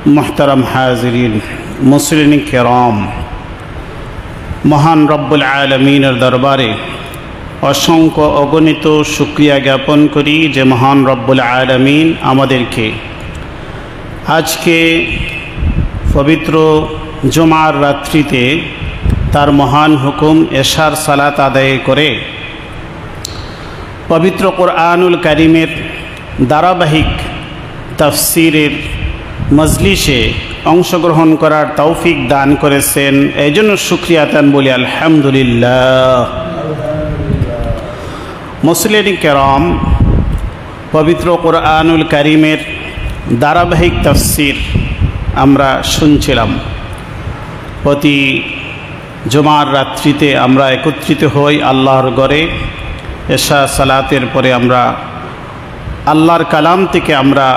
मुहतरम हाज़रीन मुस्लिम किराम महान रब्बुल आलमीनेर दरबारे असंख्य अगणित शुक्रिया ज्ञापन करी जे महान रब्बुल आलमीन आमादेरके आज के पवित्र जुमार रात्रिते तार महान हुकुम एशार सालात आदाय करे पवित्र कुरआनुल करीमेर धाराबाहिक तफसीरेर मजलिसे अंशग्रहण करार तौफिक दान करेছেন एजন্য शुक्रिया दान बोली अल्हम्दुलिल्लाह। मुस्लिम किराम पवित्र कुरआनुल करीमेर धाराबाहिक तफसीर आमरा शुनছিলাম। प्रति जुमार रात्रिते आमरा एकत्रित हई आल्लाहर घरे एशा सालातेर परे आमरा आल्लाहर कालाम थेके आमरा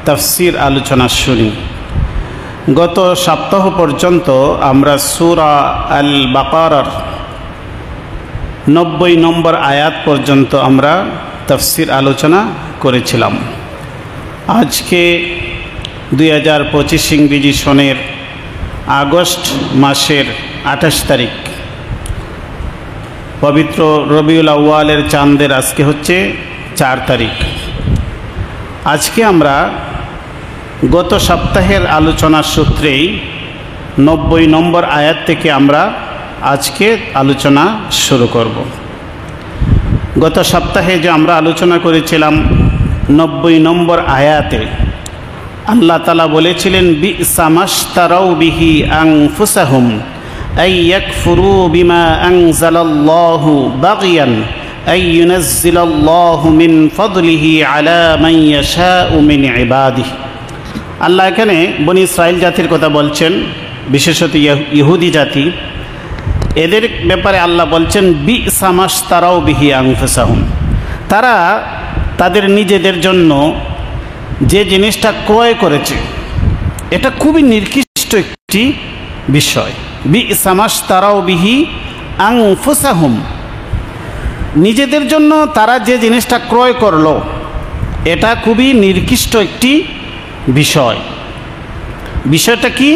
तफसीर आलोचना शुनी। गत सप्ताह पर्यन्त आमरा सूरा अल बाकारार 90 नम्बर आयात पर्यन्त आमरा तफसीर आलोचना करेছিলাম। आज के 2025 इंग्रेजी सनेर आगस्ट मासेर 28 तारीख पवित्र रबिउल आव्वालेर चाँदेर आज के होच्छे 4 तारीख। आज के आमरा गत सप्ताहेर आलोचना सूत्रे 90 नम्बर आयात थेके आमरा आज के आलोचना शुरू करब। गत सप्ताहे जो आमरा आलोचना करेছিলাম 90 नम्बर आयाते आल्लाह ताला बोलेছিলেন बि'सा माशताराउ बिहि आनफुसाहुम अय याकफुरु बिमा आनजालाल्लाहु बागियान अय युनज्जिलाल्लाहु मिन फदलिहि अला मान याशाउ मिन इबादिहि। আল্লাহ এখানে বনি ইসরাইল জাতির কথা বলছেন, বিশেষত ইহুদি জাতি। এদের ব্যাপারে আল্লাহ বলছেন বি'সা মাশতারাউ বিহি আনফুসাহুম, তারা তাদের নিজেদের জন্য যে জিনিসটা ক্রয় করেছে এটা খুবই নিকৃষ্ট একটি বিষয়। বি'সা মাশতারাউ বিহি আনফুসাহুম, নিজেদের জন্য তারা যে জিনিসটা ক্রয় করলো এটা খুবই নিকৃষ্ট একটি বিষয়। বিষয়টা কি?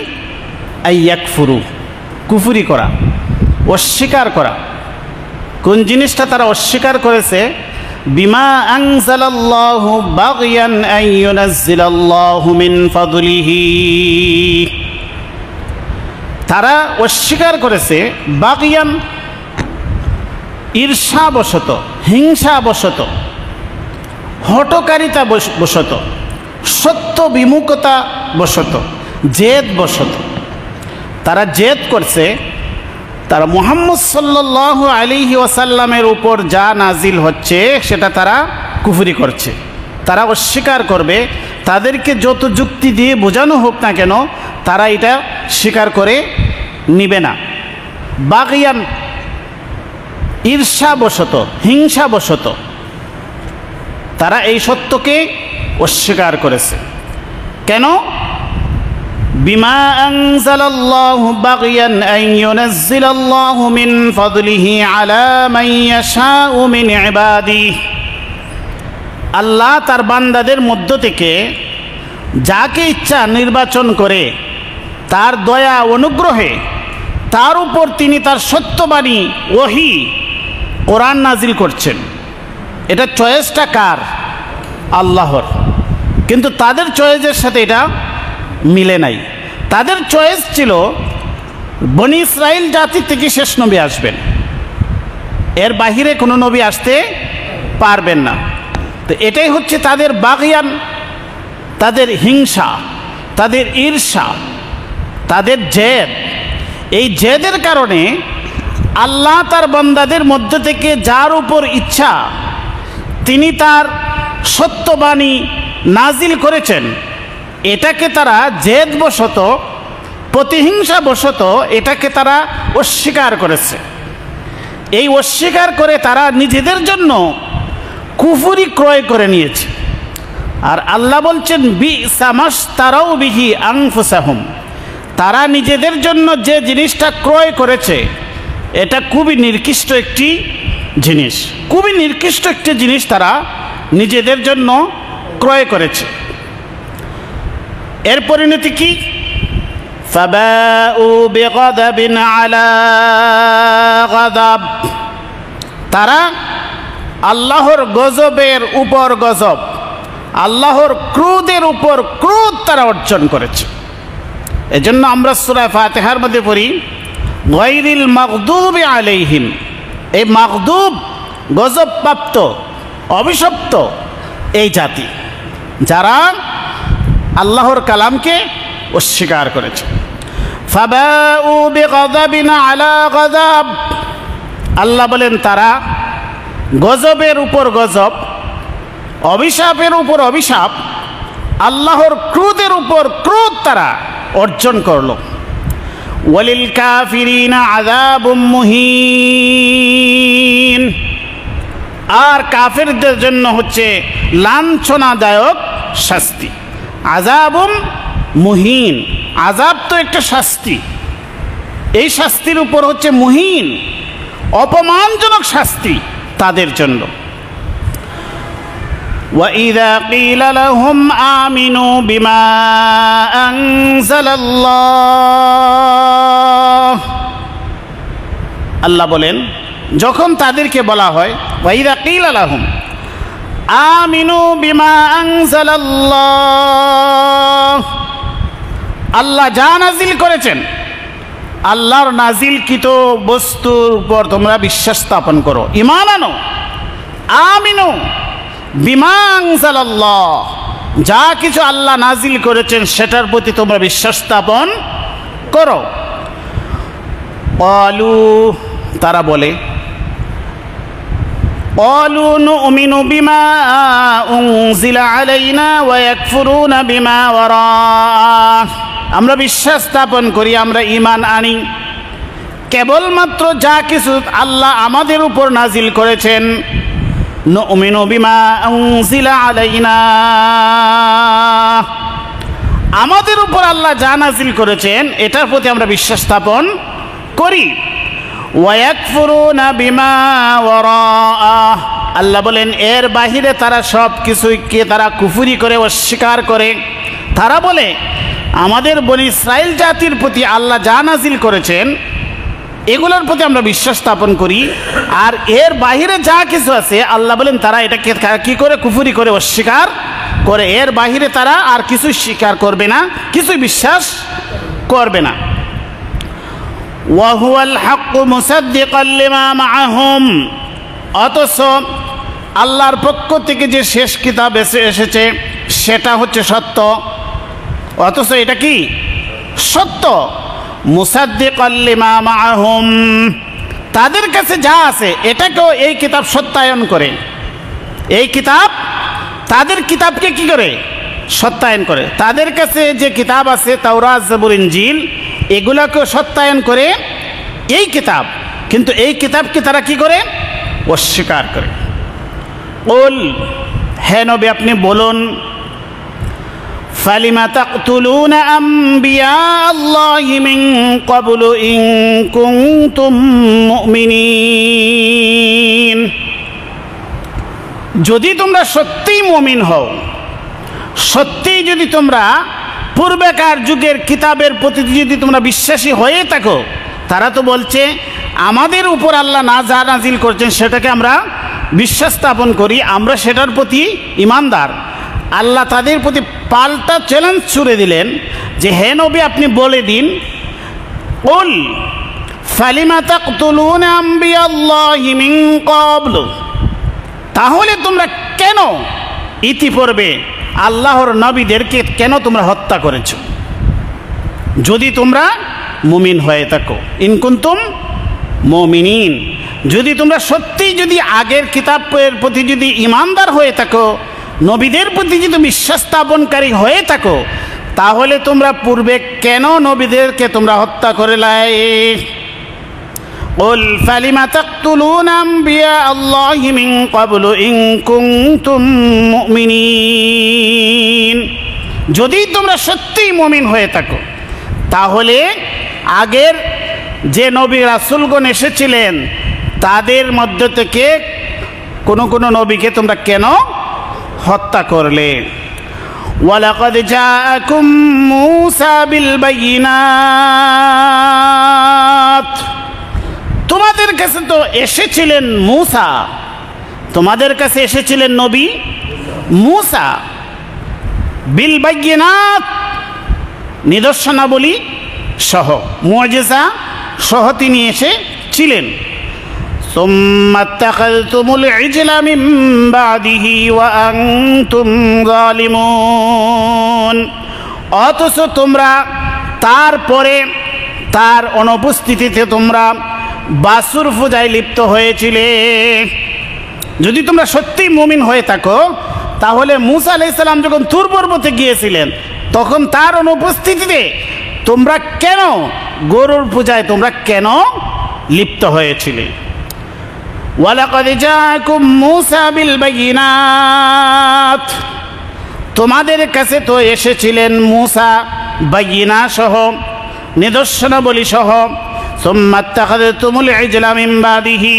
আইয়াকফুরু, কুফরি করা, অস্বীকার করা। কোন জিনিসটা তারা অস্বীকার করেছে? বিমা আনজালাল্লাহু বাগিয়ান আইয়ুনাজ্জিলাল্লাহু মিন ফাদলিহি, তারা অস্বীকার করেছে বাগিয়ান ঈর্ষাবশত, হিংসাবশত, হঠকারিতা বশত, সত্য বিমুখতা বশত, জেদ বশত তারা জেদ করছে। তারা মুহাম্মদ সাল্লাল্লাহু আলাইহি ওয়াসাল্লামের উপর যা নাজিল হচ্ছে সেটা তারা কুফরি করছে, তারা অস্বীকার করবে। তাদেরকে যত যুক্তি দিয়ে বোঝানো হোক না কেন তারা এটা স্বীকার করে নিবে না। বাগিয়ান, ঈর্ষাবশত, হিংসাবশত তারা এই সত্যকে অস্বীকার করেছে। কেন? বিমা আনজালাল্লাহু বাগিয়ান আইয়ুনাজ্জিলাল্লাহু মিন ফাদলিহি আলা মান ইয়াশাউ মিন ইবাদিহি, আল্লাহ তার বান্দাদের মধ্য থেকে যাকে ইচ্ছা নির্বাচন করে তার দয়া অনুগ্রহে তার উপর তিনি তার সত্যবাণী ওহী কোরআন নাজিল করছেন। এটা চয়েসটা কার? আল্লাহর। কিন্তু তাদের চয়েসের সাথে এটা মিলে নাই। তাদের চয়েস ছিল বনি ইসরাইল জাতি থেকে শেষ নবী আসবেন, এর বাহিরে কোনো নবী আসতে পারবেন না। তো এটাই হচ্ছে তাদের বাগিয়ান, তাদের হিংসা, তাদের ঈর্ষা, তাদের জেদ। এই জেদের কারণে আল্লাহ তার বান্দাদের মধ্য থেকে যার উপর ইচ্ছা তিনি তার সত্যবাণী নাজিল করেছেন, এটাকে তারা জেদবশত, প্রতিহিংসাবশত এটাকে তারা অস্বীকার করেছে। এই অস্বীকার করে তারা নিজেদের জন্য কুফরি ক্রয় করে নিয়েছে। আর আল্লাহ বলছেন বি'সা মাশতারাউ বিহি আনফুসাহুম, তারা নিজেদের জন্য যে জিনিসটা ক্রয় করেছে এটা খুবই নিকৃষ্ট একটি জিনিস, খুবই নিকৃষ্ট একটি জিনিস তারা নিজেদের জন্য ক্রয় করেছে। এর পরিণতি কি? ফাবাউ বিগাদাবিন আলা গাদাব, তারা আল্লাহর গজবের উপর গজব, আল্লাহর ক্রোধের উপর ক্রোধ তারা অর্জন করেছে। এজন্য আমরা সূরা ফাতিহার মধ্যে পড়ি গায়রিল মাগদুবি আলাইহিম। এই মাগদুব গজবপ্রাপ্ত, অভিশপ্ত এই জাতি যারা আল্লাহর কালামকে অস্বীকার করেছে। ফাবাউ বিগাদাবিন আলা গাদাব, আল্লাহ বলেন তারা গজবের উপর গজব, অভিশাপের উপর অভিশাপ, আল্লাহর ক্রোধের উপর ক্রোধ তারা অর্জন করল। ওয়ালিল কাফিরিনা আযাবুম মুহিন, আর কাফেরদের জন্য হচ্ছে লাঞ্ছনাদায়ক শাস্তি। আযাবুম মুহিন, আযাব তো একটা শাস্তি, এই শাস্তির উপর হচ্ছে মুহিন, অপমানজনক শাস্তি তাদের জন্য। وَإِذَا قِيلَ لَهُمْ آمِنُوا بِمَا أَنزَلَ اللَّهُ, আল্লাহ বলেন যখন তাদেরকে বলা হয় وَإِذَا قِيلَ لَهُمْ آمِنُوا بِمَا أَنزَلَ اللَّهُ, আল্লাহ যা নাজিল করেছেন, আল্লাহর নাজিলকৃত বস্তুর উপর তোমরা বিশ্বাস স্থাপন করো, ঈমান আনো। আমিনু বিমা আনজালাল্লাহ, যা কিছু আল্লাহ নাজিল করেছেন সেটার প্রতি তোমরা বিশ্বাস স্থাপন করো। ক্বালু, তারা বলে ক্বালু নুমিনু বিমা উনজিলা আলাইনা ওয়া ইয়াকফুরুনা বিমা ওয়ারাহ, আমরা বিশ্বাস স্থাপন করি, আমরা ঈমান আনি কেবলমাত্র যা কিছু আল্লাহ আমাদের উপর নাজিল করেছেন। নুমিনু বিমা উনজিলা আলাইনা, আমাদের উপর আল্লাহ যা নাজিল করেছেন এটার প্রতি আমরা বিশ্বাস স্থাপন করি। ওয়া ইয়াকফুরুনা বিমা ওয়ারাহ, আল্লাহ বলেন এর বাহিরে তারা সব কিছুকে তারা কুফরি করে, অস্বীকার করে। তারা বলে আমাদের বনি ইসরাইল জাতির প্রতি আল্লাহ যা নাজিল করেছেন এগুলোর প্রতি আমরা বিশ্বাস স্থাপন করি, আর এর বাহিরে যা কিছু আছে আল্লাহ বলেন তারা এটাকে কি করে, কুফরি করে, অস্বীকার করে। এর বাহিরে তারা আর কিছু স্বীকার করবে না, কিছু বিশ্বাস করবে না। ওয়া হুয়াল হাক্কু মুসাদ্দিকাল লিমা মাআহুম, অথচ আল্লাহর পক্ষ থেকে যে শেষ কিতাব এসেছে সেটা হচ্ছে সত্য, অথচ এটা কি সত্য। মুসাদ্দিকাল লিমা মাআহুম, তাদের কাছে যা আছে এটাকেও এই কিতাব সত্যায়ন করে। এই কিতাব তাদের কিতাবকে কি করে, সত্যায়ন করে। তাদের কাছে যে কিতাব আছে তাওরাত, জাবুর, ইনজিল, এগুলাকেও সত্যায়ন করে এই কিতাব, কিন্তু এই কিতাবকে তারা কি করে, অস্বীকার করে। কুল, হে নবী আপনি বলুন, ফালিমা তাকতুলুনা আম্বিয়া আল্লাহি মিন ক্বাবলু ইন কুনতুম মুমিনিন, যদি তোমরা সত্যিই মুমিন হও, সত্যিই যদি তোমরা পূর্বেকার যুগের কিতাবের প্রতি যদি তোমরা বিশ্বাসী হয়ে থাকো। তারা তো বলছে আমাদের উপর আল্লাহ না যা নাজিল করছেন সেটাকে আমরা বিশ্বাস স্থাপন করি, আমরা সেটার প্রতি ঈমানদার। আল্লাহ তাদের প্রতি পাল্টা চ্যালেঞ্জ ছুড়ে দিলেন যে হে নবী আপনি বলে দিন, কুল ফালিমা তাকতুলুনা আম্বিয়া আল্লাহি মিন ক্বাবলু, তাহলে তোমরা কেন ইতিপূর্বে আল্লাহর নবীদেরকে কেন তোমরা হত্যা করেছ, যদি তোমরা মুমিন হয়ে থাকো। ইন কুনতুম মুমিনিন, যদি তোমরা সত্যিই যদি আগের কিতাবের প্রতি যদি ঈমানদার হয়ে থাকো, নবীদের প্রতি যদি বিশ্বাস স্থাপনকারী হয়ে থাকো, তাহলে তোমরা পূর্বে কেন নবীদেরকে তোমরা হত্যা করলাই। কুল ফালিমা তাকতুলুনা আম্বিয়া আল্লাহি মিন ক্বাবলু ইন কুনতুম মুমিনিন, যদি তোমরা সত্যিই মুমিন হয়ে থাকো তাহলে আগের যে নবী রাসূলগণ এসেছিলেন তাদের মধ্য থেকে কোন কোন নবীকে তোমরা কেন হত্যা করলে। ওয়ালাকাদ জাআকুম মূসা বিল বাইয়িনাত, তোমাদের কাছে তো এসেছিলেন মূসা, তোমাদের কাছে এসেছিলেন নবী মূসা বিল বাইয়িনাত, নিদর্শনাবলী সহ, মুআজিজা সহ তিনি এসেছিলেন। সুম্মা ইত্তাখাযতুমুল ইজলা মিন বাদিহি ওয়া আনতুম যালিমুন, অথচ তোমরা তারপরে তার অনুপস্থিতিতে তোমরা বাছুর পূজায় লিপ্ত হয়েছিলে। যদি তোমরা সত্যিই মুমিন হয়ে থাকো তাহলে মূসা আলাইহিস সালাম যখন তুর পর্বতে গিয়েছিলেন তখন তার অনুপস্থিতিতে তোমরা কেন গরুর পূজায় তোমরা কেন লিপ্ত হয়েছিলে। ওয়ালাকাদ জাআকুম মূসা বিল বাইয়িনাত, তোমাদের কাছে তো এসেছিলেন মূসা বাইয়িনা সহ, নিদর্শনাবলী সহ। সুম্মা ইত্তাখাযতুমুল ইজলা মিন বাদিহি,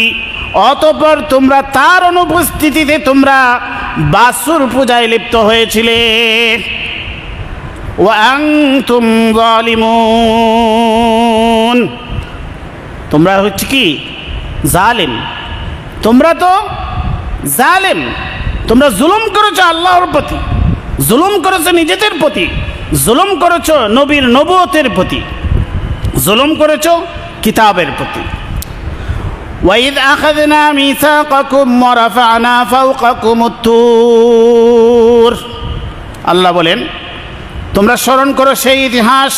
অতঃপর তোমরা তার অনুপস্থিতিতে তোমরা বাছুর পূজায় লিপ্ত হয়েছিলে। ওয়া আনতুম যালিমুন, তোমরা হচ্ছে কি জালিম, তোমরা তো জালিম, তোমরা জুলুম করেছো আল্লাহর প্রতি, জুলুম করেছো নিজেদের প্রতি, জুলুম করেছো নবীর নবুয়তের প্রতি, জুলুম করেছো কিতাবের প্রতি। وَإِذْ أَخَذْنَا مِيثَاقَكُمْ وَرَفَعْنَا فَوْقَكُمُ الطُّورَ, আল্লাহ বলেন তোমরা স্মরণ করো সেই ইতিহাস।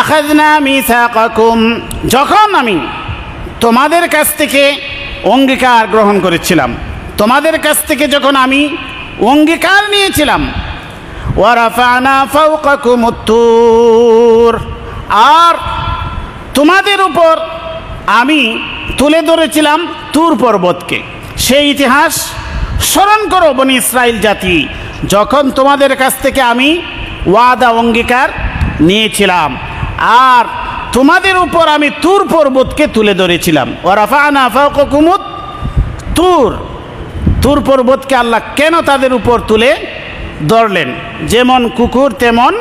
আখাযনা মিসাকাকুম, যখন আমি তোমাদের কাছ থেকে অঙ্গীকার গ্রহণ করেছিলাম, তোমাদের কাছ থেকে যখন আমি অঙ্গীকার নিয়েছিলাম। ওয়া রাফা'না ফাওকাকুমুত তুর, আর তোমাদের উপর আমি তুলে ধরেছিলাম তুর পর্বতকে। সেই ইতিহাস স্মরণ করো বনি ইসরাইল জাতি, যখন তোমাদের কাছ থেকে আমি ওয়াদা অঙ্গীকার নিয়েছিলাম আর তোমাদের উপর আমি তুর পর্বতকে তুলে ধরেছিলাম। ওয়া রাফা'না ফাওকাকুমুত তুর, তুর পর্বতকে আল্লাহ কেন তাদের উপর তুলে ধরলেন? যেমন কুকুর তেমন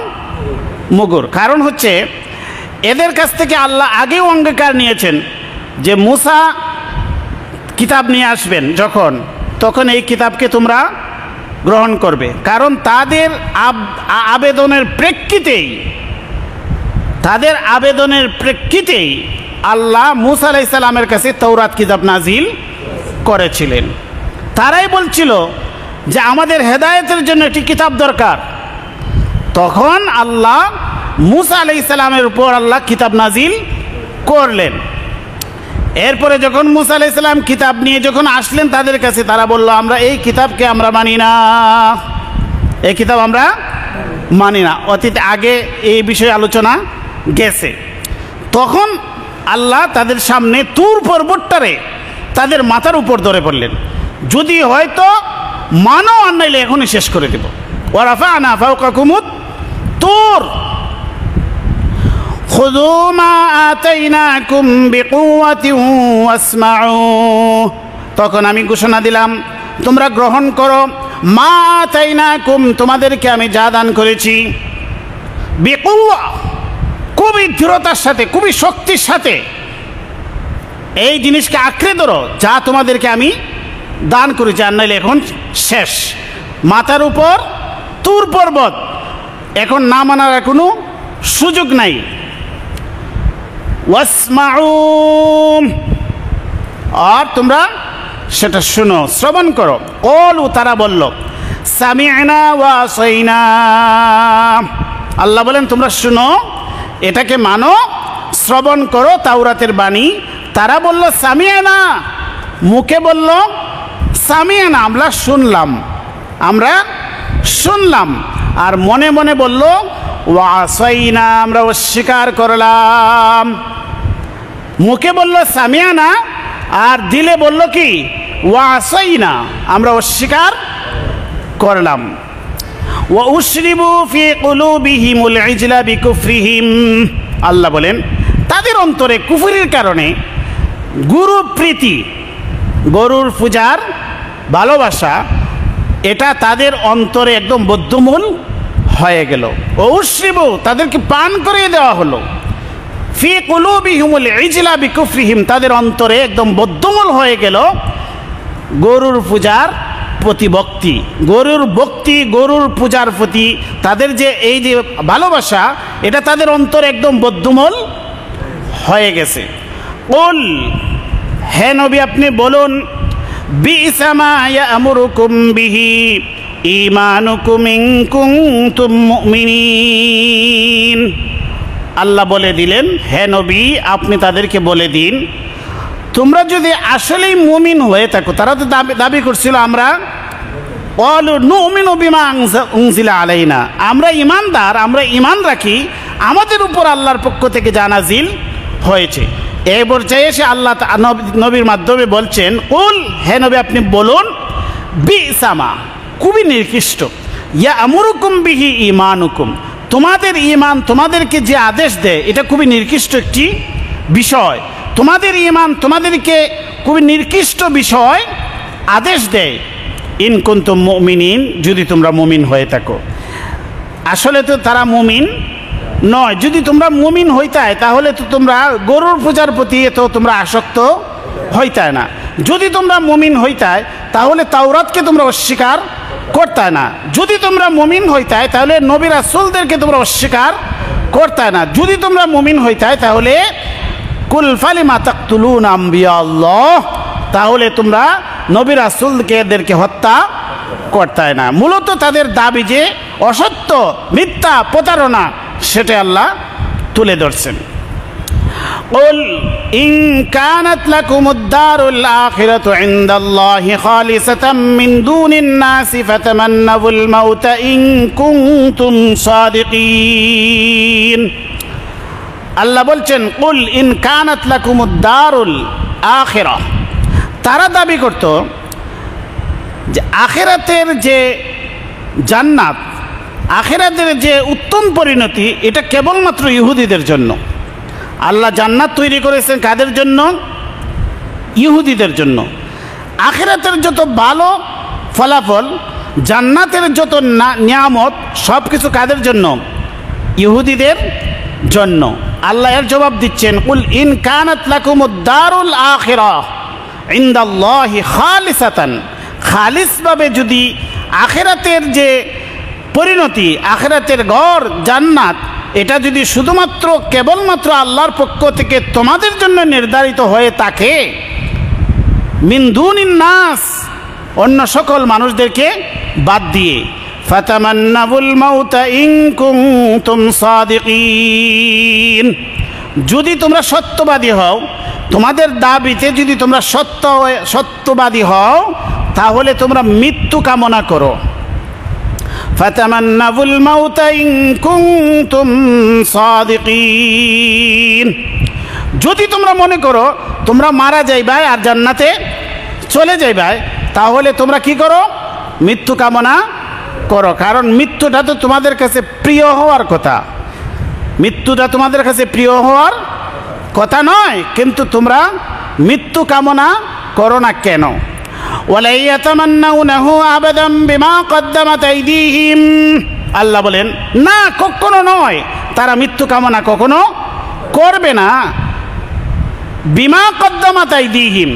মুগুর। কারণ হচ্ছে এদের কাছ থেকে আল্লাহ আগেও অঙ্গীকার নিয়েছেন যে মূসা কিতাব নিয়ে আসবেন যখন, তখন এই কিতাবকে তোমরা গ্রহণ করবে। কারণ তাদের আবেদনের প্রেক্ষিতেই, তাদের আবেদনের প্রেক্ষিতেই আল্লাহ মূসা আলাইহিস সালামের কাছে তাওরাত কিতাব নাজিল করেছিলেন। তারাই বলছিল যে আমাদের হেদায়েতের জন্য একটি কিতাব দরকার। তখন আল্লাহ মূসা আলাইহিস সালামের উপর আল্লাহ কিতাব নাজিল করলেন। এরপরে যখন মূসা আলাইহিস সালাম কিতাব নিয়ে যখন আসলেন তাদের কাছে, তারা বলল আমরা এই কিতাবকে আমরা মানি না, এই কিতাব আমরা মানি না। অতীতে আগে এই বিষয়ে আলোচনা গেছে। তখন আল্লাহ তাদের সামনে তুর পর্বতটারে তাদের মাথার উপর ধরে পড়লেন, যদি হয়তো মানো আর নাইলে এখনই শেষ করে দেব। ওয়া রাফা'না ফাওকাকুমুত তুর খুযু মা আতাইনাকুম বিকুওয়াতিন ওয়াসমাউ, তখন আমি ঘোষণা দিলাম তোমরা গ্রহণ করো মা আতাইনাকুম, তোমাদেরকে আমি যা দান করেছি, বিকুওয়া, খুবই দৃঢ়তার সাথে, খুবই শক্তির সাথে এই জিনিসকে আঁকড়ে ধরো যা তোমাদেরকে আমি দান করেছি, আর নাইলে এখন শেষ। মাথার উপর তুর পর্বত, এখন না মানার কোনো সুযোগ নাই। ওয়াসমাউ, আর তোমরা সেটা শুনো, শ্রবণ করো। ক্বালু, তারা বলল সামি'না ওয়া আসাইনা, আল্লাহ বলেন তোমরা শুনো, এটাকে মানো, শ্রবণ করো তাওরাতের বাণী। তারা বলল সামি'না, মুখে বলল সামি'না, আমরা শুনলাম, আমরা শুনলাম, আর মনে মনে বলল ওয়া আসাইনা, আমরা অস্বীকার করলাম। মুখে বলল সামি'না আর দিলে বলল কি ওয়া আসাইনা, আমরা অস্বীকার করলাম। ওয়া উশরিবু ফি কুলুবিহিমুল ইজলা বিকুফরিহিম, আল্লাহ বলেন তাদের অন্তরে কুফরির কারণে গুরু প্রীতি, গরুর পূজার ভালোবাসা এটা তাদের অন্তরে একদম বদ্ধমূল হয়ে গেল। উশরিবু, তাদেরকে পান করিয়ে দেওয়া হলো। ফি কুলুবিহিমুল ইজলা বিকুফরিহিম, তাদের অন্তরে একদম বদ্ধমূল হয়ে গেল গরুর পূজার প্রতি ভক্তি, গরুর পূজার প্রতি তাদের যে এই যে ভালোবাসা, এটা তাদের অন্তরে একদম বদ্ধমূল হয়ে গেছে। কুল, হে নবী আপনি বলুন, বিইসা মা ইয়া'মুরুকুম বিহি ঈমানুকুম ইন কুনতুম মুমিনিন। আল্লাহ বলে দিলেন, হে নবী আপনি তাদেরকে বলে দিন, তোমরা যদি আসলেই মুমিন হয়ে থাকো। তারা তো দাবি করছিল আমরা ক্বালু নুমিনু বিমা উনজিলা আলাইনা, আমরা ঈমানদার, আমরা ঈমান রাখি আমাদের উপর আল্লাহর পক্ষ থেকে যা নাজিল হয়েছে। এই পর্যায়ে এসে আল্লাহ নবীর মাধ্যমে বলছেন, কুল, হে নবী আপনি বলুন, বিইসামা, খুবই নিকৃষ্ট, ইয়া'মুরুকুম বিহি ঈমানুকুম, তোমাদের ঈমান তোমাদেরকে যে আদেশ দেয় এটা খুবই নিকৃষ্ট একটি বিষয়। তোমাদের ঈমান তোমাদেরকে খুবই নিকৃষ্ট বিষয় আদেশ দেয়। ইন কুনতুম মুমিনিন, যদি তোমরা মুমিন হয়ে থাকো। আসলে তো তারা মুমিন নয়। যদি তোমরা মুমিন হইতায় তাহলে তো তোমরা গরুর পূজার প্রতি তো তোমরা আসক্ত হইতায় না। যদি তোমরা মুমিন হইতায় তাহলে তাওরাতকে তোমরা অস্বীকার করতায় না। যদি তোমরা মুমিন হইতায় তাহলে নবী রাসূলদেরকে তোমরা অস্বীকার করতায় না। যদি তোমরা মুমিন হইতায় তাহলে কুল ফালিমা তাকতুলুনা আম্বিয়া আল্লাহ, তাহলে তোমরা নবী রাসূলকে এদেরকে হত্যা করতায় না। মূলত তাদের দাবি যে অসত্য, মিথ্যা, প্রতারণা, সেটা আল্লাহ তুলে ধরছেন। কুল ইন কানাত লাকুমুদ দারুল আখিরাতু ইনদাল্লাহি খালিসাতাম মিন দুনিন নাসি ফাতামান্নাউল মাউতা ইন কুনতুম সাদিকিন। আল্লাহ বলছেন, কুল ইন কানাত লাকুমুদ দারুল আখিরাহ, তারা দাবি করত যে আখিরাতের যে জান্নাত, আখিরাতের যে উত্তম পরিণতি, এটা কেবলমাত্র ইহুদিদের জন্য। আল্লাহ জান্নাত তৈরি করেছেন কাদের জন্য? ইহুদিদের জন্য। আখিরাতের যত ভালো ফলাফল, জান্নাতের যত নিয়ামত, সব কিছু কাদের জন্য? ইহুদিদের জন্য। আল্লাহ এর জবাব দিচ্ছেন, কুল ইন কানাত লাকুমুদ দারুল আখিরাহ ইনদাল্লাহি খালিসাতান, খালিসভাবে যদি আখিরাতের যে পরিণতি, আখিরাতের ঘর জান্নাত, এটা যদি শুধুমাত্র কেবলমাত্র আল্লাহর পক্ষ থেকে তোমাদের জন্য নির্ধারিত হয়ে থাকে, মিন দুনিন নাস, অন্য সকল মানুষদেরকে বাদ দিয়ে, ফাতামান্নাউল মাউতা ইন কুনতুম সাদিকিন, যদি তোমরা সত্যবাদী হও, তোমাদের দাবিতে যদি তোমরা সত্যবাদী হও, তাহলে তোমরা মৃত্যু কামনা করো। ফাতামান্নাউল মাউতা ইন কুনতুম সাদিকিন, যদি তোমরা মনে করো তোমরা মারা যাইবা আর জান্নাতে চলে যাইবা, তাহলে তোমরা কি করো? মৃত্যু কামনা করো। কারণ মৃত্যুটা তো তোমাদের কাছে প্রিয় হওয়ার কথা, মৃত্যুটা তোমাদের কাছে প্রিয় হওয়ার কথা নয়, কিন্তু তোমরা মৃত্যু কামনা করো না কেন? ওয়ালা ইয়াতামান্নাউনাহু আবাদাম বিমা কদ্দামাত আইদিহিম, আল্লাহ বলেন না, কখনো নয়, তারা মৃত্যু কামনা কখনো করবে না। বিমা কদ্দামাত আইদিহিম,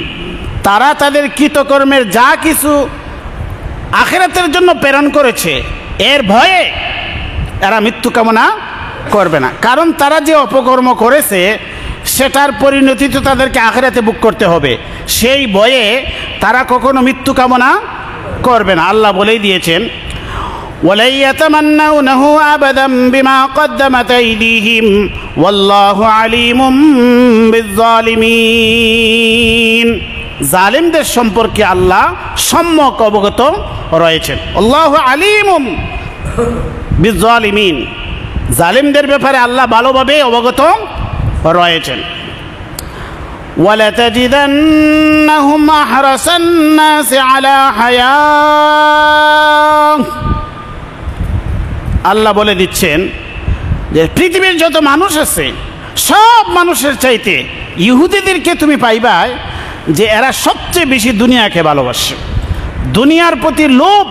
তারা তাদের কৃতকর্মের যা কিছু আখিরাতের জন্য প্রেরণ করেছে, এর ভয়ে এরা মৃত্যু কামনা করবে না। কারণ তারা যে অপকর্ম করেছে সেটার পরিণতি তো তাদেরকে আখিরাতে ভোগ করতে হবে, সেই ভয়ে তারা কখনো মৃত্যু কামনা করবে না। আল্লাহ বলেই দিয়েছেন, ওয়ালা ইয়াতামান্নাউনাহু আবাদাম বিমা কদ্দামাত আইদিহিম ওয়াল্লাহু আলিমুম বিজ্জালিমিন, জালিমদের সম্পর্কে আল্লাহ সম্যক অবগত রয়েছেন। আল্লাহু আলিমুম বিজ্জালিমিন, জালিমদের ব্যাপারে আল্লাহ ভালোভাবে অবগত রয়েছেন। ওয়ালাতাজিদান্নাহুম আহরাসান নাস আলা হায়াত, আল্লাহ বলে দিচ্ছেন যে পৃথিবীর যত মানুষ আছে সব মানুষের চাইতে ইহুদিদেরকে তুমি পাইবা যে এরা সবচেয়ে বেশি দুনিয়াকে ভালোবাসে, দুনিয়ার প্রতি লোভ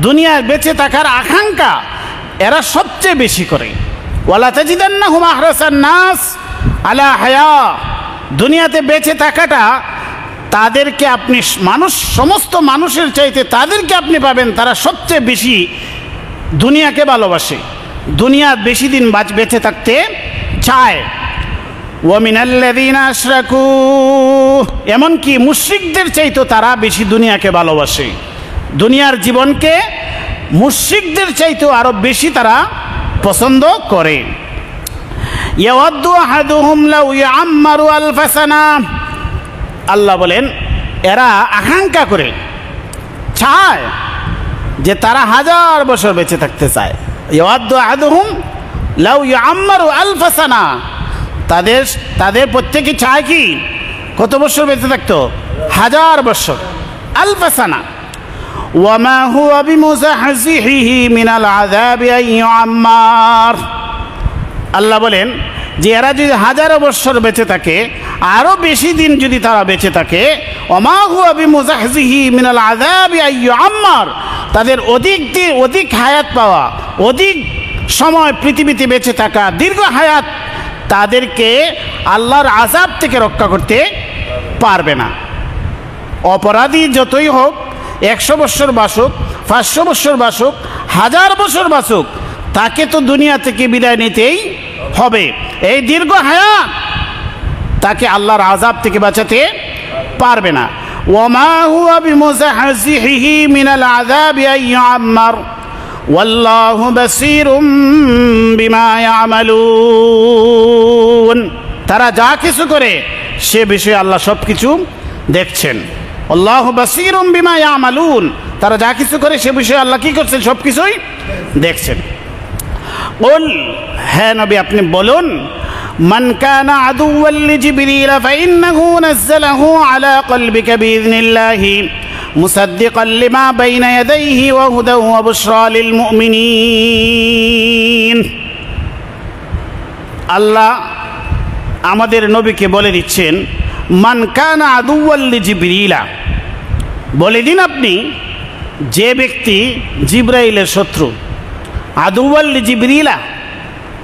দুনিয়ায় বেঁচে থাকার আকাঙ্ক্ষা এরা সবচেয়ে বেশি করে। ওয়ালা তাজিদান্নাহুম আহরাসান নাস আলা হায়া, দুনিয়াতে বেঁচে থাকাটা তাদেরকে আপনি সমস্ত মানুষের চাইতে তাদেরকে আপনি পাবেন তারা সবচেয়ে বেশি দুনিয়াকে ভালোবাসে, দুনিয়া বেশি দিন বেঁচে থাকতে চায়। ওয়া মিনাল্লাযীনা আশরাকু, এমনকি মুশরিকদের চাইতে তারা বেশি দুনিয়াকে ভালোবাসে, দুনিয়ার জীবনকে মুশরিকদের চাইতেও আরো বেশি তারা পছন্দ করে। ইয়াওয়াদ্দু আহাদুহুম লাউ ইয়াম্মারু আলফা সানা, আল্লাহ বলেন এরা আকাঙ্ক্ষা করে চায় যে তারা 1000 বছর বেঁচে থাকতে চায়। ইয়াওয়াদ্দু আহাদুহুম লাউ ইয়াম্মারু আলফা সানা, তাদের প্রত্যেকে চায় কি কত বছর বেঁচে থাকতো? 1000 বছর। আলফা সানা। ওয়ামা হুয়া বিমুজাহজিহি মিনাল আযাবি আন ইউআম্মার, আল্লাহ বলেন যে এরা যদি 1000 বছর বেঁচে থাকে, আরো বেশি দিন যদি তারা বেঁচে থাকে, ওমা হুয়া বিমুজাহজিহি মিনাল আযাবি আন ইউআম্মার, তাদের অধিক হায়াত পাওয়া, অধিক সময় পৃথিবীতে বেঁচে থাকা, দীর্ঘ হায়াত তাদেরকে আল্লাহর আযাব থেকে রক্ষা করতে পারবে না। অপরাধী যতই হোক, 100 বছর বাসুক, 500 বছর বাসুক, 1000 বছর বাসুক, তাকে তো দুনিয়া থেকে বিদায় নিতেই হবে। এই দীর্ঘ হায়াত তাকে আল্লাহর আযাব থেকে বাঁচাতে পারবে না। ওয়ামা হুয়া বিমুজাহজিহি মিনাল আযাবি আন ইউআম্মার ওয়াল্লাহু বাসীরুম বিমা ইয়ামালুন, তারা যা কিছু করে সে বিষয়ে আল্লাহ সব কিছু দেখছেন। আল্লাহু বাসীরুম বিমা ইয়ামালুন, তারা যা কিছু করে সে বিষয়ে আল্লাহ কি করছেন? সব কিছুই দেখছেন। কুল, হ্যাঁ নবী আপনি বলুন, মান কানা আদুওয়াল লিজিবরিল ফাইন্নাহু নাযালাহু আলা কলবিকা বিইذনিল্লাহি মুসাদ্দিকাল লিমা বাইনা ইয়াদাইহি ওয়া হুদাও ওয়া বুশরা লিল মুমিনিন। আল্লাহ আমাদের নবীকে বলে দিচ্ছেন, মান কানা আদুওয়াল লিজিবরিলা, বলে দিন আপনি যে ব্যক্তি জিবরাইলের শত্রু, আদুওয়াল লিজিবরিলা,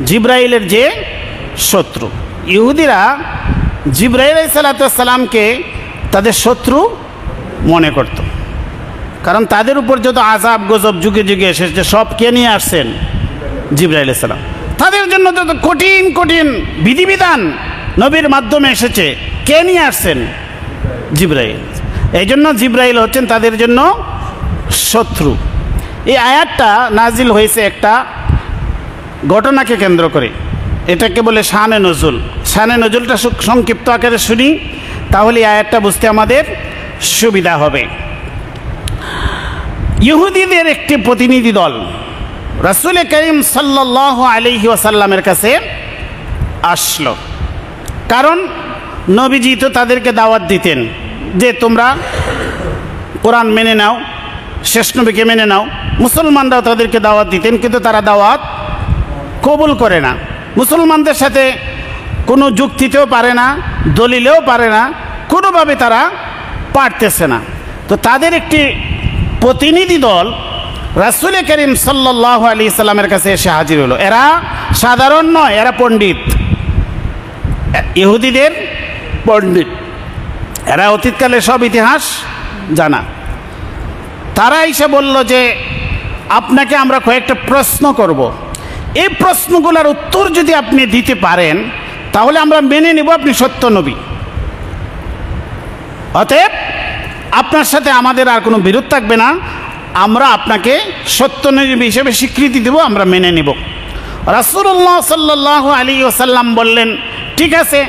জিবরাইলের যে শত্রু। ইহুদিরা জিবরাইল আলাইহিস সালামকে তাদের শত্রু মনে করত, কারণ তাদের উপর যত আযাব গজব যুগে যুগে এসেছে সব কে নিয়ে আসছেন? জিবরাইল আলাইহিস সালাম। তাদের জন্য যত কঠিন কঠিন বিধিবিধান নবীর মাধ্যমে এসেছে, কে নিয়ে আসছেন? জিবরাইল। এই জন্য জিবরাইল হচ্ছেন তাদের জন্য শত্রু। এই আয়াতটা নাজিল হয়েছে একটা ঘটনাকে কেন্দ্র করে, এটাকে বলে শানে নজুল। শানে নজুলটা সংক্ষিপ্ত আকারে শুনি, তাহলে এই আয়াতটা বুঝতে আমাদের সুবিধা হবে। ইহুদিদের একটি প্রতিনিধি দল রাসূল করিম সাল্লাল্লাহু আলাইহি ওয়াসাল্লামের কাছে আসলো, কারণ নবীজি তো তাদেরকে দাওয়াত দিতেন যে তোমরা কোরআন মেনে নাও, শেষ নবীকে মেনে নাও। মুসলমানরাও তাদেরকে দাওয়াত দিতেন, কিন্তু তারা দাওয়াত কবুল করে না। মুসলমানদের সাথে কোনো যুক্তিতেও পারে না, দলিলেও পারে না, কোনোভাবে তারা পারতেছে না। তো তাদের একটি প্রতিনিধি দল রাসূল করিম সাল্লাল্লাহু আলাইহি সাল্লামের কাছে এসে হাজির হলো। এরা সাধারণ নয়, এরা পণ্ডিত, ইহুদিদের পণ্ডিত, এরা অতীতকালে সব ইতিহাস জানা। তারা এসে বলল যে আপনাকে আমরা কয়েকটা প্রশ্ন করব, এই প্রশ্নগুলোর উত্তর যদি আপনি দিতে পারেন তাহলে আমরা মেনে নেব আপনি সত্য নবী। অতএব আপনার সাথে আমাদের আর কোনো বিরোধ থাকবে না, আমরা আপনাকে সত্য নবী হিসেবে স্বীকৃতি দেব, আমরা মেনে নেব। রাসূলুল্লাহ সাল্লাল্লাহু আলাইহি ওয়াসাল্লাম বললেন, ঠিক আছে,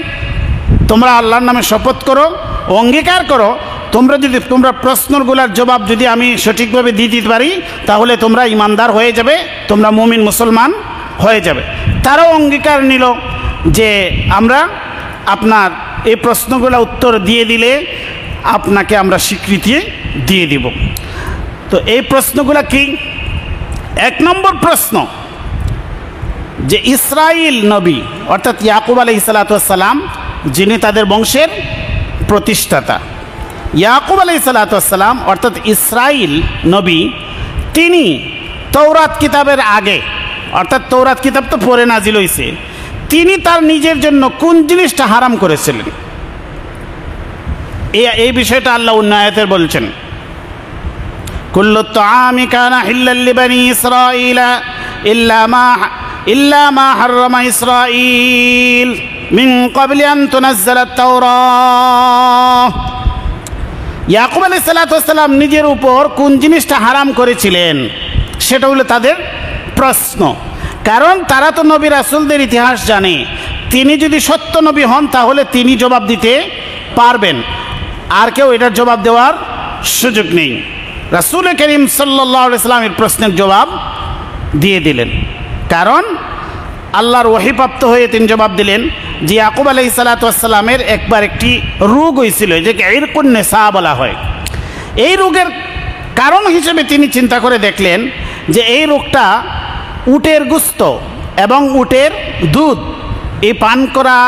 তোমরা আল্লাহর নামে শপথ করো, অঙ্গীকার করো, তোমরা প্রশ্নগুলোর জবাব যদি আমি সঠিকভাবে দিতে পারি তাহলে তোমরা ইমানদার হয়ে যাবে, তোমরা মুমিন মুসলমান হয়ে যাবে। তারাও অঙ্গীকার নিল যে আমরা আপনার এই প্রশ্নগুলো উত্তর দিয়ে দিলে আপনাকে আমরা স্বীকৃতি দিয়ে দিব। তো এই প্রশ্নগুলো কি? 1 নম্বর প্রশ্ন, যে ইসরাইল নবী অর্থাৎ ইয়াকুব আলাইহিস সালাম, যিনি তাদের বংশের প্রতিষ্ঠাতা, ইয়াকুব আলাইহিস সালাম অর্থাৎ ইসরাইল নবী, তিনি তৌরাত কিতাবের আগে, অর্থাৎ তৌরাত কিতাব তো পরে নাজিল হইছে, তিনি তার নিজের জন্য কোন জিনিসটা হারাম করেছিলেন? এই বিষয়টা আল্লাহ অন্য আয়াতে বলছেন, কুল্লু তাআমি কানা হিল্লাল লিবানি ইসরাঈলা ইল্লা মা হাররামা ইসরাঈল মিন ক্বাবলি আন তুনাজ্জালাত তাওরাহ। ইয়াকুব আলাইহিস সালাতু ওয়াস সালাম নিজের উপর কোন জিনিসটা হারাম করেছিলেন সেটা হলো তাদের প্রশ্ন। কারণ তারা তো নবী রাসূলদের ইতিহাস জানে, তিনি যদি সত্য নবী হন তাহলে তিনি জবাব দিতে পারবেন, আর কেউ এটার জবাব দেওয়ার সুযোগ নেই। রাসূল করিম সাল্লাল্লাহু আলাইহি ওয়াসাল্লামের প্রশ্নের জবাব দিয়ে দিলেন, কারণ আল্লাহর ওহীপ্রাপ্ত হয়ে তিনি জবাব দিলেন যে ইয়াকুব আলাইহিস সালাতু ওয়াস সালামের একবার একটি রোগ হয়েছিল, যেটাকে ইরকুন নিসা বলা হয়। এই রোগের কারণ হিসেবে তিনি চিন্তা করে দেখলেন যে এই রোগটা উটের গোশত এবং উটের দুধ এই পান করা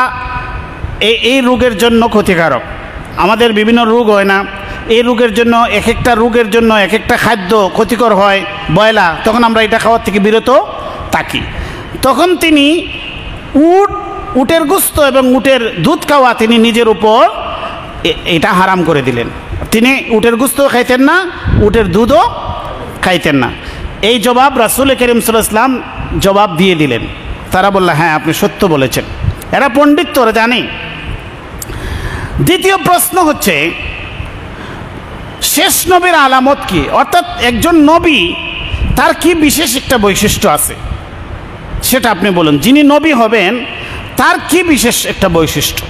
এই রোগের জন্য ক্ষতিকারক। আমাদের বিভিন্ন রোগ হয় না, এই রোগের জন্য এক একটা রোগের জন্য এক একটা খাদ্য ক্ষতিকর হয়, বয়লা, তখন আমরা এটা খাওয়ার থেকে বিরত থাকি। তখন তিনি উটের গোশত এবং উটের দুধ খাওয়া তিনি নিজের উপর এটা হারাম করে দিলেন। তিনি উটের গোশতও খাইতেন না, উটের দুধও খাইতেন না। এই জবাব রাসূল করিম সাল্লাল্লাহু আলাইহি ওয়াসাল্লাম জবাব দিয়ে দিলেন। তারা বলল, হ্যাঁ আপনি সত্য বলেছেন। এরা পণ্ডিত তো ওরা জানে। দ্বিতীয় প্রশ্ন হচ্ছে, শেষ নবীর আলামত কি? অর্থাৎ একজন নবী তার কি বিশেষ একটা বৈশিষ্ট্য আছে সেটা আপনি বলুন। যিনি নবী হবেন তার কি বিশেষ একটা বৈশিষ্ট্য?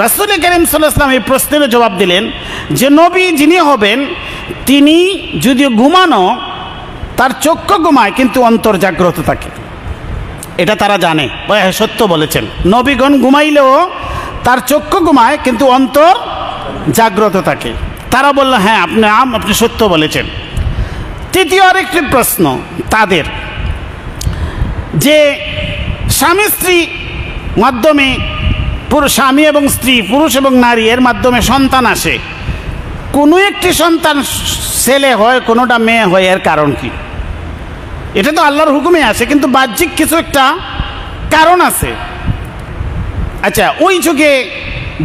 রাসূল করিম সাল্লাল্লাহু আলাইহি ওয়াসাল্লাম এই প্রশ্নের জবাব দিলেন যে নবী যিনি হবেন তিনি যদিও ঘুমানো, তার চক্ষু ঘুমায় কিন্তু অন্তর জাগ্রত থাকে। এটা তারা জানে, সত্য বলেছেন। নবীগণ ঘুমাইলেও তার চক্ষু ঘুমায় কিন্তু অন্তর জাগ্রত থাকে। তারা বলল, হ্যাঁ আপনি সত্য বলেছেন। তৃতীয় আরেকটি প্রশ্ন তাদের, যে স্বামী স্ত্রী মাধ্যমে, স্বামী এবং স্ত্রী, পুরুষ এবং নারী এর মাধ্যমে সন্তান আসে, কোনো একটি সন্তান ছেলে হয় কোনোটা মেয়ে হয়, এর কারণ কি? এটা তো আল্লাহর হুকুমে আছে, কিন্তু বাহ্যিক কিছু একটা কারণ আছে। আচ্ছা, ওই যুগে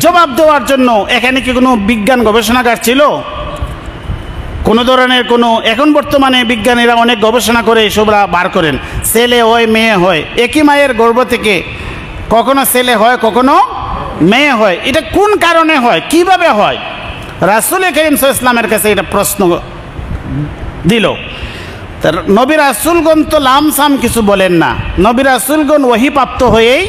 জবাব দেওয়ার জন্য এখানে কি কোনো বিজ্ঞান গবেষণাগার ছিল? কোনো ধরনের কোনো, এখন বর্তমানে বিজ্ঞানীরা অনেক গবেষণা করে এসবরা বার করেন, ছেলে হয় মেয়ে হয়, একই মায়ের গর্ভ থেকে কখনো ছেলে হয় কখনো মেয়ে হয়। এটা কোন কারণে হয়, কিভাবে হয়? রাসূল করিম সাল্লাল্লাহু আলাইহি ওয়াসাল্লামের কাছে এটা প্রশ্ন দিল। তার নবী রাসূলগণ তো লামসাম কিছু বলেন না, নবী রাসূলগণ ওহীপ্রাপ্ত হয়েই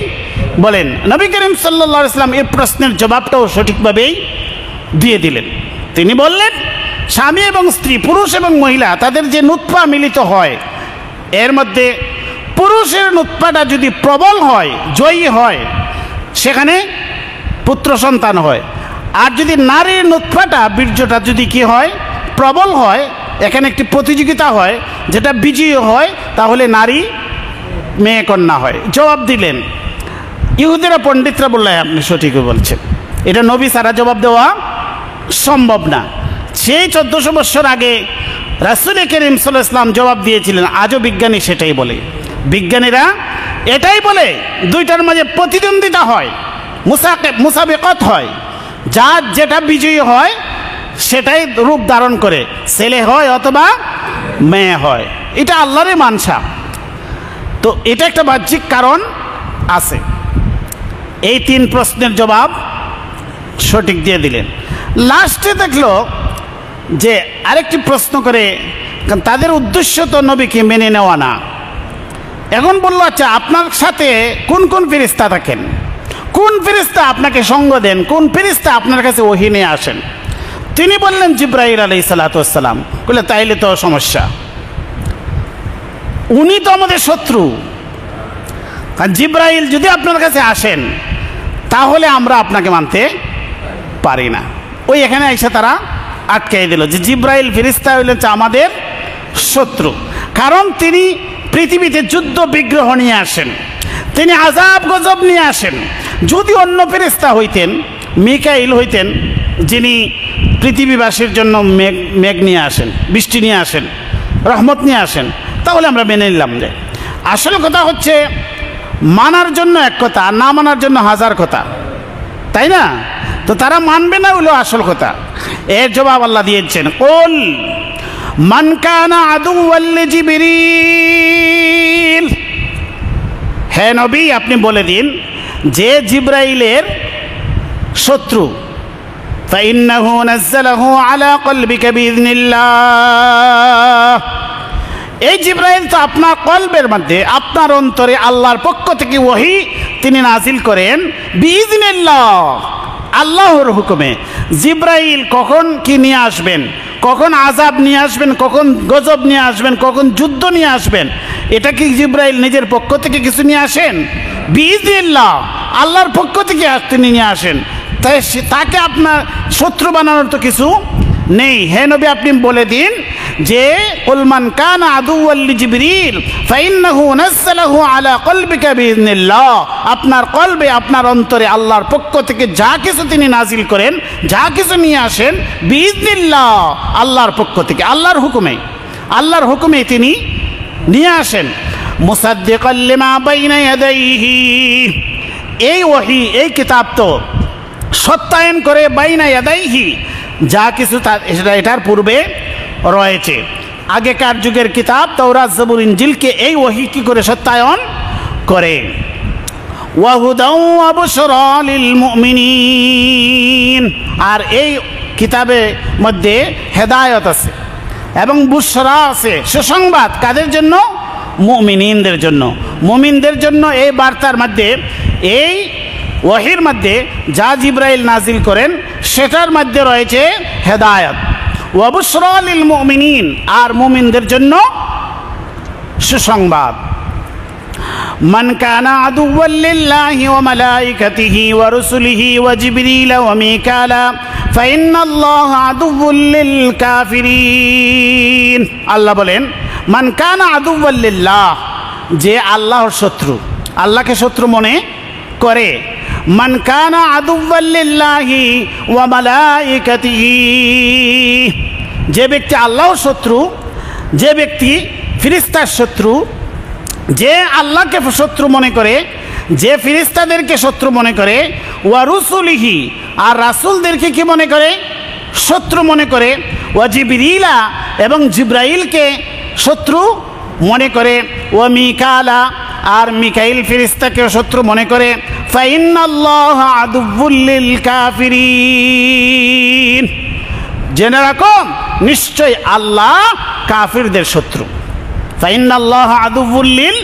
বলেন। নবী করিম সাল্লাল্লাহু আলাইহি ওয়াসাল্লাম এই প্রশ্নের জবাবটাও সঠিকভাবেই দিয়ে দিলেন। তিনি বললেন, স্বামী এবং স্ত্রী, পুরুষ এবং মহিলা, তাদের যে নুতফা মিলিত হয়, এর মধ্যে পুরুষের নুতফাটা যদি প্রবল হয়, জয়ী হয়, সেখানে পুত্র সন্তান হয়। আর যদি নারীর নুতফাটা, বীর্যটা যদি কি হয়, প্রবল হয়, এখানে একটি প্রতিযোগিতা হয়, যেটা বিজয়ী হয়, তাহলে নারী মেয়ে কন্যা হয়। জবাব দিলেন। ইহুদিরা, পণ্ডিতরা বলল, আপনি সঠিকই বলছেন, এটা নবী ছাড়া জবাব দেওয়া সম্ভব না। সেই 1400 বছর আগে রাসূল করিম সাল্লাল্লাহু আলাইহি ওয়াসাল্লাম জবাব দিয়েছিলেন, আজও বিজ্ঞানী সেটাই বলে। বিজ্ঞানীরা এটাই বলে, দুইটার মাঝে প্রতিদ্বন্দ্বিতা হয়, মুসাবিকত হয়, যার যেটা বিজয়ী হয় সেটাই রূপ ধারণ করে, ছেলে হয় অথবা মেয়ে হয়। এটা আল্লাহরই মানসা। তো এটা একটা বাহ্যিক কারণ আছে। এই 3 প্রশ্নের জবাব সঠিক দিয়ে দিলেন। লাস্টে দেখলো যে আরেকটি প্রশ্ন করে, তাদের উদ্দেশ্য তো নবীকে মেনে নেওয়া না। এখন বললো, আচ্ছা আপনার সাথে কোন কোন ফেরেশতা থাকেন, কোন ফেরেশতা আপনাকে সঙ্গ দেন, কোন ফেরেশতা আপনার কাছে ওহী নিয়ে আসেন? তিনি বললেন, জিবরাইল আলাইহিস সালাতু ওয়াস সালাম। বলে, তাইলে তো সমস্যা, উনি তো আমাদের শত্রু। কারণ জিবরাইল যদি আপনার কাছে আসেন তাহলে আমরা আপনাকে মানতে পারি না। ওই এখানে এসে তারা আটকাই দিল যে জিবরাইল ফেরেশতা হইলেন আমাদের শত্রু, কারণ তিনি পৃথিবীতে যুদ্ধ বিগ্রহ নিয়ে আসেন, তিনি আযাব গজব নিয়ে আসেন। যদি অন্য ফেরেশতা হইতেন, মিকাইল হইতেন, যিনি পৃথিবীবাসীর জন্য মেঘ নিয়ে আসেন, বৃষ্টি নিয়ে আসেন, রহমত নিয়ে আসেন, তাহলে আমরা মেনে নিলাম। যে আসল কথা হচ্ছে মানার জন্য এক কথা, আর না মানার জন্য হাজার কথা, তাই না? তো তারা মানবে না হলো আসল কথা। এর জবাব আল্লাহ দিয়েছেন, কুল মান কানা আদুওয়াল লিজিবরিল, হে নবী আপনি বলে দিন যে জিব্রাইলের শত্রু, ফাইন্নাহু নাযালাহু আলা কলবিকা বিইذনিল্লাহ, এই জিব্রাইল তো আপনার কলবের মধ্যে, আপনার অন্তরে আল্লাহর পক্ষ থেকে ওহী তিনি নাজিল করেন বিইذনিল্লাহ, আল্লাহর হুকুমে। জিব্রাইল কখন কি নিয়ে আসবেন, কখন আযাব নিয়ে আসবেন, কখন গজব নিয়ে আসবেন, কখন যুদ্ধ নিয়ে আসবেন, এটা কি জিব্রাইল নিজের পক্ষ থেকে কিছু নিয়ে আসেন? বিইذনিল্লাহ, আল্লাহর পক্ষ থেকে তিনি নিয়ে আসেন। তাই তাকে আপনার শত্রু বানানোর তো কিছু নেই। হে নবী আপনি বলে দিন যে কুল মান কানা আদুওয়াল লিজিবরিল ফাইন্নাহু নাযালাহু আলা কলবিকা বিইذনিল্লাহ, আপনার কলবে, আপনার অন্তরে আল্লাহর পক্ষ থেকে যা কিছু তিনি নাজিল করেন, যা কিছু নিয়ে আসেন বিইذনিল্লাহ, আল্লাহর পক্ষ থেকে, আল্লাহর হুকুমে, আল্লাহর হুকুমে তিনি নিয়ে আসেন। মুসাদ্দিকাল লিমা বাইনা ইয়াদাইহি, এই ওহী, এই কিতাব তো সত্যায়ন করে বাইনা ইয়াদাইহি, যা কিছু এটার পূর্বে রয়েছে। আগেকার যুগের কিতাব তাওরাত, জবুর, ইনজিলকে এই ওহী কি করে সত্যায়ন করে। ওয়া হুদাও ওয়া বুশরা লিল মুমিনিন, আর এই কিতাবের মধ্যে হেদায়েত আছে এবং বুশরা আছে, সুসংবাদ, কাদের জন্য? মুমিনিনদের জন্য। মুমিনদের জন্য এই বার্তার মধ্যে, এই ওহীর মধ্যে যা জিব্রাইল নাজিল করেন সেটার মধ্যে রয়েছে হেদায়েত। ওয়া বুশরা লিল মুমিনিন, আর মুমিনদের জন্য সুসংবাদ। মান কানা আদুওয়াল লিল্লাহি ওয়া মালাইকাতিহি ওয়া রুসুলিহি ওয়া জিবরিল ওয়া মিকালা ফাইন্নাল্লাহা আদুওয়াল লিল কাফিরিন। আল্লাহ বলেন মান কানা আদুওয়াল লিল্লাহ, যে আল্লাহর শত্রু, আল্লাহকে শত্রু মনে করে। মান কানা আদুওয়াল লিল্লাহি ওয়া মালাইকাতিহি, যে ব্যক্তি আল্লাহর শত্রু, যে ব্যক্তি ফেরেশতার শত্রু, যে আল্লাহকে শত্রু মনে করে, যে ফেরেশতাদেরকে শত্রু মনে করে, ওয়া রুসুলিহি, আর রাসূলদেরকে কি মনে করে? শত্রু মনে করে। ওয়া জিবরিলা, এবং জিব্রাইলকে শত্রু মনে করে। ওয়া মিকালা, আর মিকাইল ফেরেশতাকে শত্রু মনে করে। ফাইন্নাল্লাহা আদুওয়াল লিল কাফিরিন, জেনে রাখো নিশ্চয় আল্লাহ কাফিরদের শত্রু। ফাইন্নাল্লাহা আদুওয়াল লিল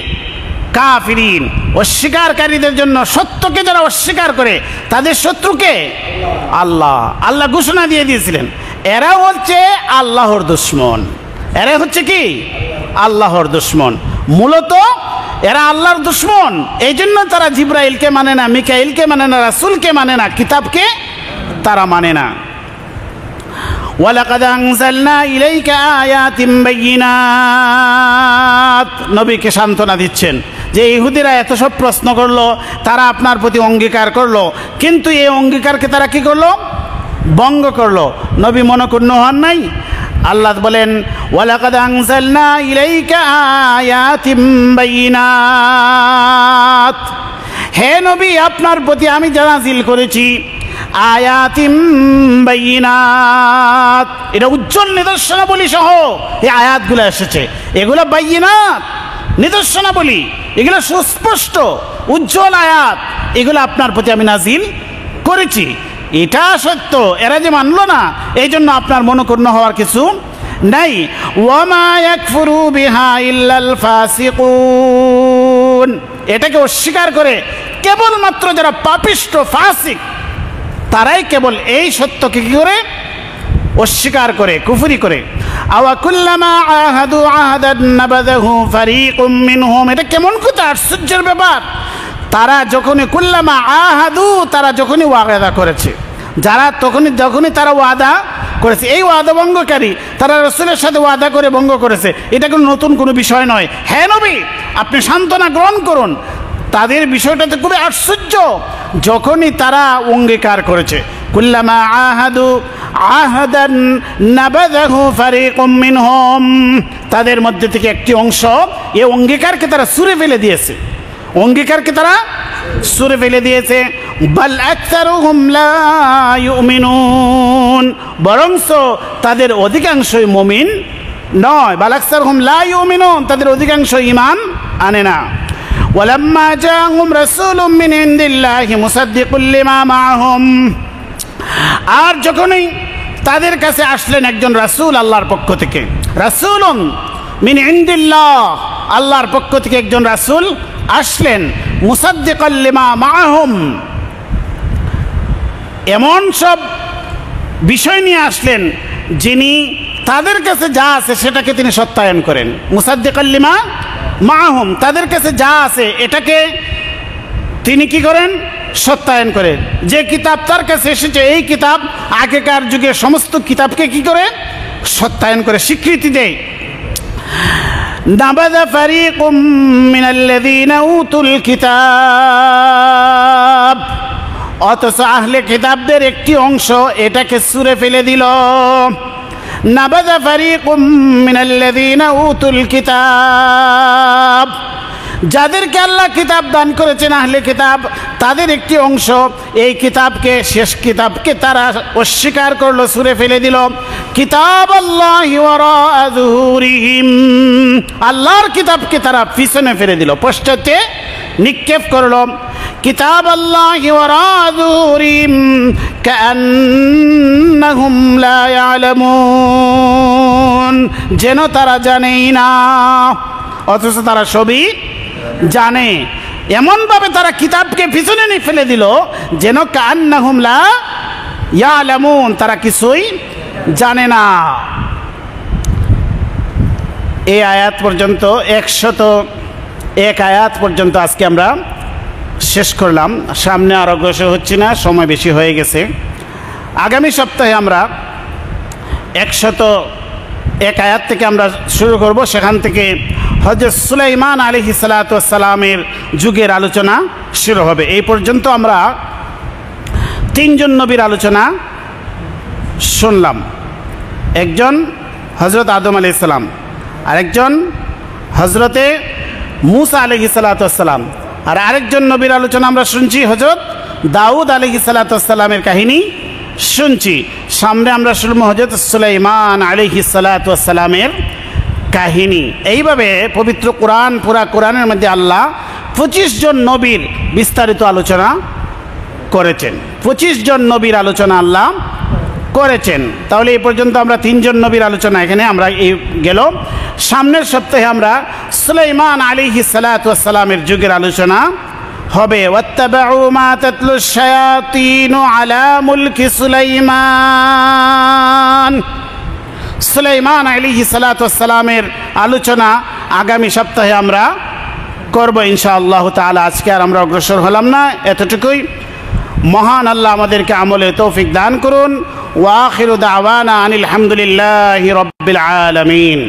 কাফিরিন, অস্বীকারীদের জন্য, সত্যকে যারা অস্বীকার করে তাদের শত্রুকে আল্লাহ। আল্লাহ ঘোষণা দিয়ে দিয়েছিলেন এরা হচ্ছে আল্লাহর দুশমন। এরা হচ্ছে কি? আল্লাহর দুশমন। মূলত এরা আল্লাহর দুশমন, এই জন্য তারা জিব্রাইলকে মানে না, মিকাইলকে মানে না, রাসূলকে মানে না, কিতাবকে তারা মানে না। ওয়ালাকাদ আনজালনা ইলাইকা আয়াতিন বাইয়িনাত, নবীকে সান্ত্বনা দিচ্ছেন যে ইহুদিরা এত সব প্রশ্ন করলো, তারা আপনার প্রতি অঙ্গীকার করলো, কিন্তু এই অঙ্গীকারকে তারা কি করলো? ভঙ্গ করলো। নবী মনক্ষুণ্ণ হন নাই। আল্লাহ বলেন ওয়ালাকাদ আনজালনা ইলাইকা আয়াতিন বাইয়িনাত, হে নবী আপনার প্রতি আমি নাযিল করেছি আয়াতিন বাইয়িনাত, এটা উজ্জ্বল নিদর্শনাবলী সহ এই আয়াতগুলো এসেছে। এগুলো বাইয়িনাত, নিদর্শনাবলী, এগুলো সুস্পষ্ট উজ্জ্বল আয়াত, এগুলো আপনার প্রতি আমি নাযিল করেছি। এটা সত্য, এরা যে মানলো না, এই জন্য আপনার মনক্ষুণ্ণ হওয়ার কিছু নাই। ওয়ামা ইয়াকফুরু বিহা ইল্লাল ফাসিকুন, এটাকে অস্বীকার করে কেবলমাত্র যারা পাপিষ্ঠ, ফাসিক, তারাই কেবল এই সত্যকে কি করে? অস্বীকার করে, কুফরি করে। আওয়া কুল্লামা আহাদু আহাদান নাবাযাহু ফারীকুম মিনহুম, এটা কেমন কথা, আশ্চর্যের ব্যাপার। তারা যখনই কুল্লামা আহাদু, তারা যখনই ওয়াদা করেছে, যারা যখনই তারা ওয়াদা করেছে, এই ওয়াদা ভঙ্গকারী, তারা রাসূলের সাথে ওয়াদা করে ভঙ্গ করেছে, এটা কোনো নতুন কোনো বিষয় নয়। হ্যাঁ নবী আপনি সান্ত্বনা গ্রহণ করুন, তাদের বিষয়টাতে খুবই আশ্চর্য। যখনই তারা অঙ্গীকার করেছে, কুল্লামা আহাদু আহাদান নাবাযাহু ফারিকুম মিনহুম, তাদের মধ্যে থেকে একটি অংশ এই অঙ্গীকারকে তারা ছুঁড়ে ফেলে দিয়েছে, অঙ্গীকারকে তারা ছুঁড়ে ফেলে দিয়েছে। বাল আকতারুহুম লা ইউমিনুন, বরংস তাদের অধিকাংশই মুমিন নয়। বাল আকতারুহুম লা ইউমিনুন, তাদের অধিকাংশ ঈমান আনে না। ওয়ালাম্মা জাআহুম রাসূলুম মিন ইনদিল্লাহি মুসাদ্দিকুল লিমা মাআহুম, আর যখনই তাদের কাছে আসলেন একজন রাসূল আল্লাহর পক্ষ থেকে, রাসূলুন মিন ইনদিল্লাহ, আল্লাহর পক্ষ থেকে একজন রাসূল আসলেন, মুসাদ্দিকাল লিমা মাআহুম, এমন সব বিষয় নিয়ে আসলেন যিনি তাদের কাছে যা আছে সেটাকে তিনি সত্যায়ন করেন। মুসাদ্দিকাল লিমা মাআহুম, তাদের কাছে যা আছে এটাকে তিনি কি করেন? সত্যায়ন করেন। যে কিতাব তার কাছে এসেছে, এই কিতাব আগেকার যুগের সমস্ত কিতাবকে কি করে? সত্যায়ন করে, স্বীকৃতি দেয়। নাবাযা ফারিকুম মিনাল্লাযীনা উতুল কিতাব, অথচ আহলে কিতাবদের একটি অংশ এটাকে ছুঁড়ে ফেলে দিল। নাবাযা ফারিকুম মিনাল্লাযীনা উতুল কিতাব, যাদেরকে আল্লাহ কিতাব দান করেছেন আহলে কিতাব, তাদের একটি অংশ এই কিতাবকে, শেষ কিতাবকে তারা অস্বীকার করলো, ছুঁড়ে ফেলে দিল। কিতাব আল্লাহি ওয়ারাআ যুহুরিহিম, আল্লাহর কিতাবকে তারা পিছনে ফেলে দিল, পশ্চাতে নিক্ষেপ করলো। কিতাব আল্লাহি ওয়ারাআ যুহুরিহিম কাআন্নাহুম লা ইয়ালামুন, যেন তারা জানেই না, অথচ তারা সবই জানে। এমনভাবে তারা কিতাবকে পিছনে নিয়ে ফেলে দিল যেন কাআন্নাহুম লা ইয়ালামুন, তারা কিছুই জানে না। এই আয়াত পর্যন্ত 101 আয়াত পর্যন্ত আজকে আমরা শেষ করলাম। সামনে আর অগ্রসর হচ্ছি না, সময় বেশি হয়ে গেছে। আগামী সপ্তাহে আমরা 101 আয়াত থেকে আমরা শুরু করব। সেখান থেকে হযরত সুলাইমান আলাইহিস সালাতু ওয়াস সালামের যুগের আলোচনা শুরু হবে। এই পর্যন্ত আমরা 3 জন নবীর আলোচনা শুনলাম। একজন হযরত আদম আলাইহিস সালাম, আরেকজন হযরতে মূসা আলাইহিস সালাতু ওয়াস সালাম, আর আরেকজন নবীর আলোচনা আমরা শুনছি হযরত দাউদ আলাইহিস সালাতু ওয়াস সালামের কাহিনী শুনছি। সামনে আমরা শুনবো হযরত সুলাইমান আলাইহিস সালাতু ওয়াস সালামের কাহিনী। এইভাবে পবিত্র কোরআন, পুরা কোরআনের মধ্যে আল্লাহ 25 জন নবীর বিস্তারিত আলোচনা করেছেন। 25 জন নবীর আলোচনা আল্লাহ করেছেন। তাহলে এই পর্যন্ত আমরা 3 জন নবীর আলোচনা এখানে আমরা গেল। সামনের সপ্তাহে আমরা সুলাইমান আলাইহিস সালাতু ওয়াস সালামের যুগের আলোচনা হবে। ওয়াত্তাবাউ মা তাতলুশ শায়াতিনু আলা মুলকি সুলাইমান, সুলাইমান আলাইহিস সালাতু ওয়াস সালামের আলোচনা আগামী সপ্তাহে আমরা করব ইনশাআল্লাহ তাআলা। আজকে আর আমরা অগ্রসর হলাম না, এতটুকুই। মহান আল্লাহ আমাদেরকে আমলে তৌফিক দান করুন। ওয়া আখিরু দাওয়ানা আনিল হামদুলিল্লাহি রাব্বিল আলামিন।